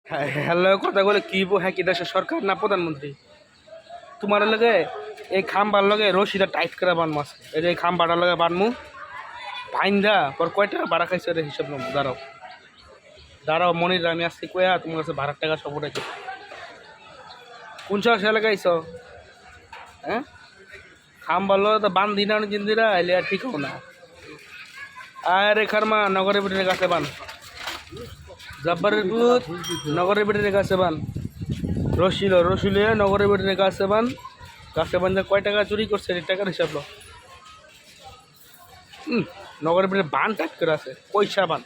হ্যাঁ হ্যালো কথা বলে কি হ্যাঁ কি দেশের সরকার না প্রধানমন্ত্রী তোমার লগে এই খাম্বার লগে রশিটা টাইট করে বানমু আছে এই যে এই খাম্বাটার লগে বানমু ভাইন্দা পর কয় টাকা ভাড়া খাইছে রে হিসাব নেবো দাঁড়াও দাঁড়াও মনির আমি আজকে কয়া তোমার কাছে ভাড়ার টাকা সব উঠেছে কোন সে লাগাইছ হ্যাঁ খাম্বার লগে তো বান দিনা জিন্দিরা এলে আর ঠিক হবো না আরে খারমা নগরের ভিতরে গাছে বান জব্বরের দুধ নগরের ভিতরে গাছে বান রসিলে নগরের ভিতরে গাছে বান কয় টাকা চুরি করছে টাকার হিসাব লো নগরের ভিতরে বান টাইট করে আছে পয়সা বান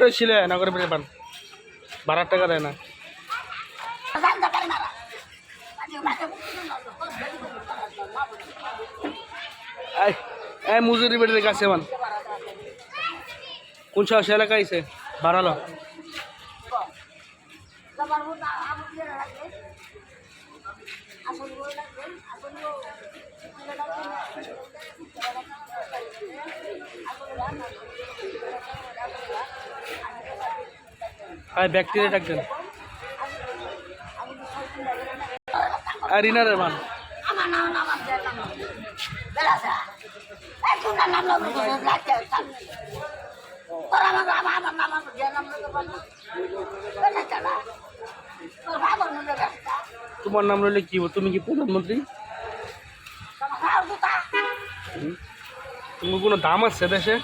রসিলে নগরের ভিতরে বান ভাড়ার টাকা দেয় না মজুরি বেটে গাছে বান কোন সে এলাকা আইসে বাড়ালো ব্যাকটেরিয়া ডাকবেন আর রিনারের মান তোমার নাম রইলে কি তুমি কি প্রধানমন্ত্রী তোমার কোনো দাম আছে দেশে